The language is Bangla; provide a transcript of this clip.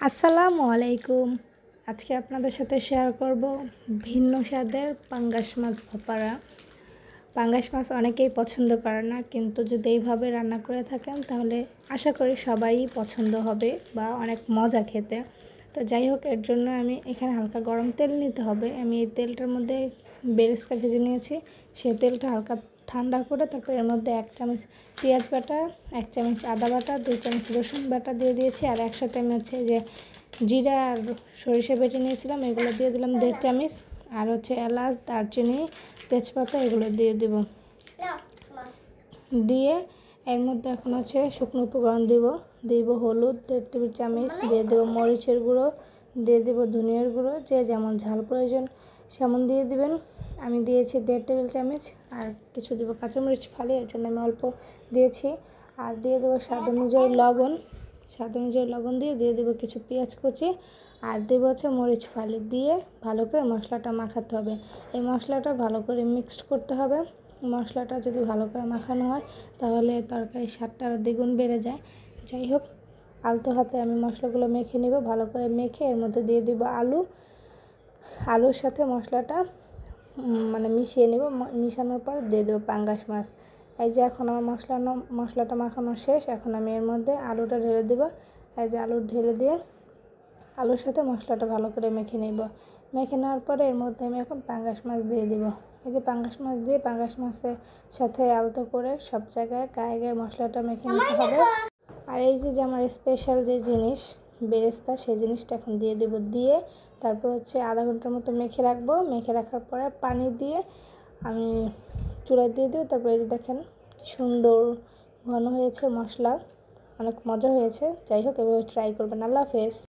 আসসালামু আলাইকুম। আজকে আপনাদের সাথে শেয়ার করব ভিন্ন স্বাদের পাঙ্গাস মাছ ভাপারা। পাঙ্গাস মাছ অনেকেই পছন্দ করে না, কিন্তু যদি এইভাবে রান্না করে থাকেন তাহলে আশা করি সবাই পছন্দ হবে বা অনেক মজা খেতে। তো যাই হোক, এর জন্য আমি এখানে হালকা গরম তেল নিতে হবে। আমি এই তেলটার মধ্যে বেরেস্তা ভেজে নিয়েছি। সেই তেলটা হালকা ঠান্ডা করে তারপর এর মধ্যে 1 চামচ পেঁয়াজ বাটা, 1 চামচ আদা বাটা, 2 চামচ রসুন বাটা দিয়ে দিয়েছি। আর একসাথে আমি যে জিরা আর সরিষা বেটে নিয়েছিলাম, এগুলো দিয়ে দিলাম 1.5 চামচ। আর এলাচ, দারচিনি, তেজপাতা এগুলো দিয়ে দেব। দিয়ে এর মধ্যে এখন শুকনো উপকরণ দিব হলুদ 1.5 টেবিল চামচ, দিয়ে দেবো মরিচের গুঁড়ো, দিয়ে দেবো ধনিয়ার গুঁড়ো, যে যেমন ঝাল প্রয়োজন সেমন দিয়ে দিবেন। আমি দিয়েছি 1.5 টেবিল চামচ। আর কিছু দেবো কাঁচামরিচ ফালি, এর জন্য আমি অল্প দিয়েছি। আর দিয়ে দেবো স্বাদ অনুযায়ী লবণ দিয়ে দেবো কিছু পেঁয়াজ কুচি। আর দেবো মরিচ ফালি, দিয়ে ভালো করে মশলাটা মাখাতে হবে। এই মশলাটা ভালো করে মিক্সড করতে হবে। মশলাটা যদি ভালো করে মাখানো হয় তাহলে তরকারির স্বাদটা আরও দ্বিগুণ বেড়ে যায়। যাই হোক, আলতো হাতে আমি মশলাগুলো মেখে নেব। ভালো করে মেখে এর মধ্যে দিয়ে দেবো আলুর সাথে মশলাটা মিশিয়ে নেব। মিশানোর পর দিয়ে দেবো পাঙ্গাস মাছ। এই যে এখন আমার মশলাটা মাখানো শেষ। এখন আমি এর মধ্যে আলুটা ঢেলে দেবো। এই যে আলু ঢেলে দিয়ে আলুর সাথে মশলাটা ভালো করে মেখে নেব। মেখে নেওয়ার পরে এর মধ্যে আমি এখন পাঙ্গাস মাছ দিয়ে দেবো। এই যে পাঙ্গাস মাছ দিয়ে পাঙ্গাস মাছের সাথে আলতো করে সব জায়গায় গায়ে গায়ে মশলাটা মেখে নিতে হবে। আর এই যে আমার স্পেশাল যে জিনিস বেরেস্তা, সেই জিনিসটা এখন দিয়ে দেবো। দিয়ে তারপর আধা ঘন্টার মতো মেখে রাখবো। মেখে রাখার পরে পানি দিয়ে আমি চুলায় দিয়ে দেবো। তারপরে এই যে দেখেন সুন্দর ঘন হয়েছে মশলা, অনেক মজা হয়েছে। যাই হোক, এভাবে ট্রাই করবেন। আল্লাহ হাফেজ।